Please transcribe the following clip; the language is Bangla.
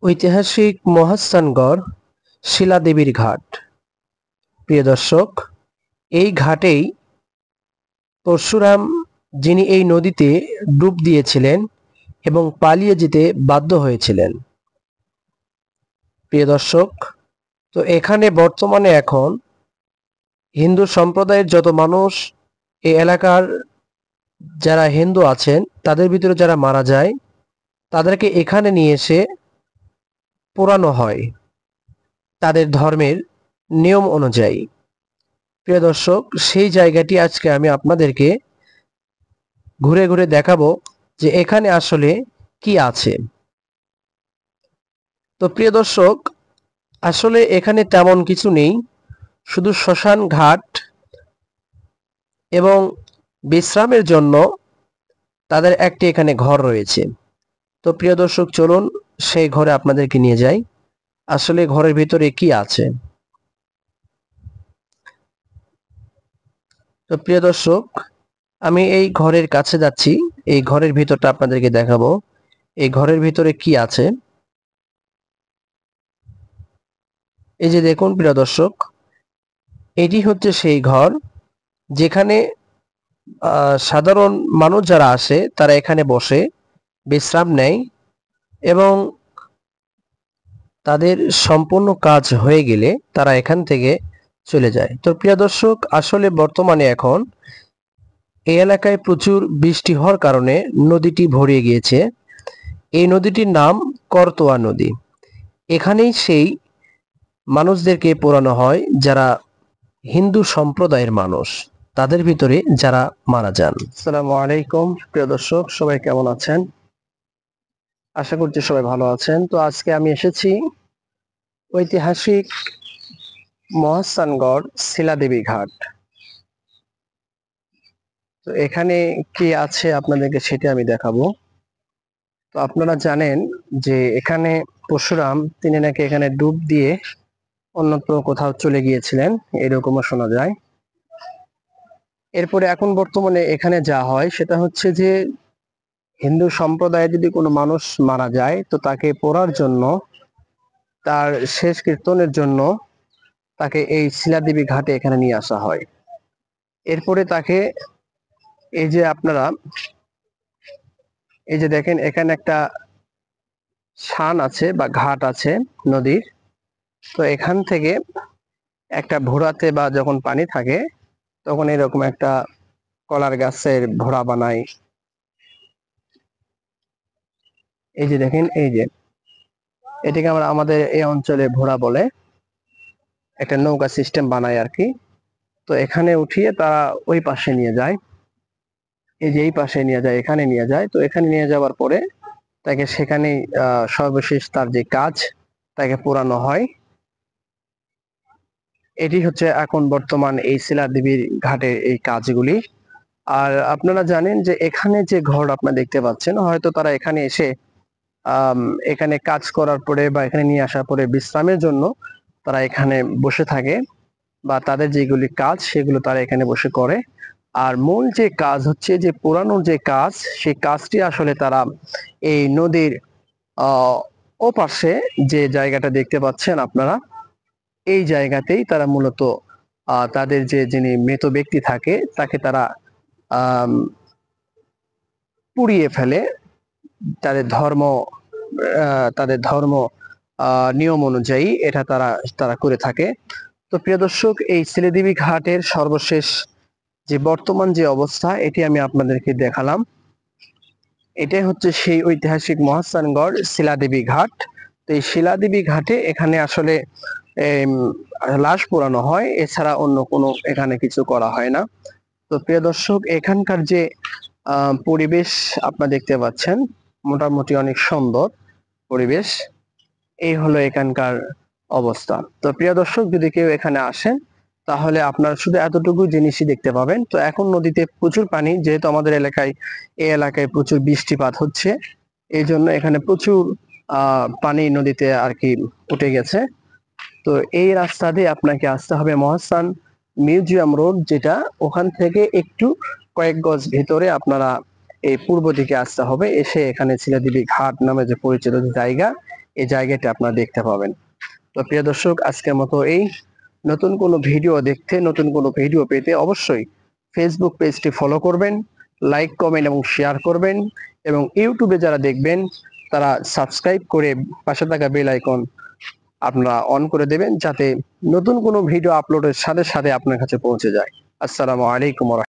ঐতিহাসিক মহাস্থানগড় শিলাদেবীর ঘাট। প্রিয় দর্শক, এই ঘাটেই পরশুরাম, যিনি এই নদীতে ডুব দিয়েছিলেন এবং পালিয়ে যেতে বাধ্য হয়েছিলেন। প্রিয় দর্শক, তো এখানে বর্তমানে এখন হিন্দু সম্প্রদায়ের যত মানুষ এই এলাকার যারা হিন্দু আছেন তাদের ভিতরে যারা মারা যায় তাদেরকে এখানে নিয়ে এসে পোড়ানো হয় তাদের ধর্মের নিয়ম অনুযায়ী। প্রিয় দর্শক, সেই জায়গাটি আজকে আমি আপনাদেরকে ঘুরে ঘুরে দেখাবো যে এখানে আসলে কি আছে। তো প্রিয় দর্শক, আসলে এখানে তেমন কিছু নেই, শুধু শ্মশান ঘাট এবং বিশ্রামের জন্য তাদের একটি এখানে ঘর রয়েছে। তো প্রিয় দর্শক, চলুন সেই ঘরে আপনাদেরকে নিয়ে যাই, আসলে ঘরের ভিতরে কি আছে। তো প্রিয় দর্শক, আমি এই ঘরের কাছে যাচ্ছি, এই ঘরের ভিতরটা আপনাদেরকে দেখাবো এই ঘরের ভিতরে কি আছে। এই যে দেখুন প্রিয় দর্শক, এটি হচ্ছে সেই ঘর যেখানে সাধারণ মানুষ যারা আসে তারা এখানে বসে বিশ্রাম নেয় এবং তাদের সম্পূর্ণ কাজ হয়ে গেলে তারা এখান থেকে চলে যায়। তো প্রিয় দর্শক, আসলে বর্তমানে এখন এই এলাকায় প্রচুর বৃষ্টি হওয়ার কারণে নদীটি ভরিয়ে গিয়েছে। এই নদীটির নাম করতোয়া নদী। এখানেই সেই মানুষদেরকে পোড়ানো হয় যারা হিন্দু সম্প্রদায়ের মানুষ, তাদের ভিতরে যারা মারা যান। আসসালামু আলাইকুম প্রিয় দর্শক, সবাই কেমন আছেন? আশা করছি সবাই ভালো আছেন। তো আজকে আমি এসেছি ঐতিহাসিক মহাস্থানগড় শিলাদেবী ঘাট। তো এখানে কি আছে আপনাদেরকে সেটা আমি দেখাবো। তো আপনারা জানেন যে এখানে পরশুরাম, তিনি নাকি এখানে ডুব দিয়ে অন্যত্র কোথাও চলে গিয়েছিলেন, এরকমও শোনা যায়। এরপরে এখন বর্তমানে এখানে যা হয় সেটা হচ্ছে যে হিন্দু সম্প্রদায়ে যদি কোনো মানুষ মারা যায় তো তাকে পোড়ার জন্য, তার শেষ কীর্তনের জন্য তাকে এই শিলাদেবী ঘাটে এখানে নিয়ে আসা হয়। এরপরে তাকে এই যে আপনারা এই যে দেখেন, এখানে একটা শান আছে বা ঘাট আছে নদীর। তো এখান থেকে একটা ভোড়াতে বা যখন পানি থাকে তখন এরকম একটা কলার গাছের ভোড়া বানায়। এই যে দেখেন, এই যে এটাকে আমরা আমাদের এই অঞ্চলে ভোড়া বলে, একটা নৌকা সিস্টেম বানায় আর কি। তো এখানে উঠিয়ে তারা ওই পাশে নিয়ে যায়, এই যে এই পাশে নিয়ে যায়, এখানে নিয়ে যায়। তো এখানে নিয়ে যাওয়ার পরে তাকে সেখানেই সর্বশেষ তার যে কাজ, তাকে পোড়ানো হয়। এটি হচ্ছে এখন বর্তমান এই শিলাদেবীর ঘাটের এই কাজগুলি। আর আপনারা জানেন যে এখানে যে ঘর আপনারা দেখতে পাচ্ছেন, হয়তো তারা এখানে এসে এখানে কাজ করার পরে বা এখানে নিয়ে আসার পরে বিশ্রামের জন্য তারা এখানে বসে থাকে, বা তাদের যেগুলি কাজ সেগুলো তারা এখানে বসে করে। আর মূল যে কাজ হচ্ছে যে পোড়ানোর যে কাজ, সেই কাজটি আসলে তারা এই নদীর ওপাশে যে জায়গাটা দেখতে পাচ্ছেন আপনারা, এই জায়গাতেই তারা মূলত তাদের যে যিনি মৃত ব্যক্তি থাকে তাকে তারা পুড়িয়ে ফেলে তাদের ধর্ম নিয়ম অনুযায়ী এটা তারা তারা করে থাকে। তো প্রিয় দর্শক, এই শিলাদেবী ঘাটের সর্বশেষ যে বর্তমান যে অবস্থা, এটি আমি আপনাদেরকে দেখালাম। এটাই হচ্ছে সেই ঐতিহাসিক মহাস্থানগড় শিলাদেবী ঘাট। তো এই শিলাদেবী ঘাটে এখানে আসলে লাশ পোড়ানো হয়, এছাড়া অন্য কোনো এখানে কিছু করা হয় না। তো প্রিয় দর্শক, এখানকার যে পরিবেশ আপনারা দেখতে পাচ্ছেন, মোটামুটি অনেক সুন্দর পরিবেশ। এই হলো এখানকার অবস্থা। তো প্রিয় দর্শক, যদি কেউ এখানে আসেন তাহলে আপনারা শুধু এতটুকু জিনিসই দেখতে পাবেন। তো এখন নদীতে প্রচুর পানি, যেহেতু আমাদের এই এলাকায় প্রচুর বৃষ্টিপাত হচ্ছে, এই জন্য এখানে প্রচুর পানি নদীতে আর কি উঠে গেছে। তো এই রাস্তা দিয়ে আপনাকে আসতে হবে মহাস্থান মিউজিয়াম রোড, যেটা ওখান থেকে একটু কয়েক গজ ভেতরে আপনারা এই পূর্ব দিকে আসতে হবে। এসে এখানে শিলাদেবী ঘাট নামে যে পরিচিত জায়গা, এই জায়গাটি আপনারা দেখতে পাবেন। তো প্রিয় দর্শক, আজকের মতো এই নতুন কোনো ভিডিও দেখতে, নতুন কোনো ভিডিও পেতে অবশ্যই ফেসবুক পেজটি ফলো করবেন, লাইক, কমেন্ট এবং শেয়ার করবেন, এবং ইউটিউবে যারা দেখবেন তারা সাবস্ক্রাইব করে পাশে থাকা বেল আইকন আপনারা অন করে দেবেন, যাতে নতুন কোনো ভিডিও আপলোডের সাথে সাথে আপনার কাছে পৌঁছে যায়। আসসালামু আলাইকুম।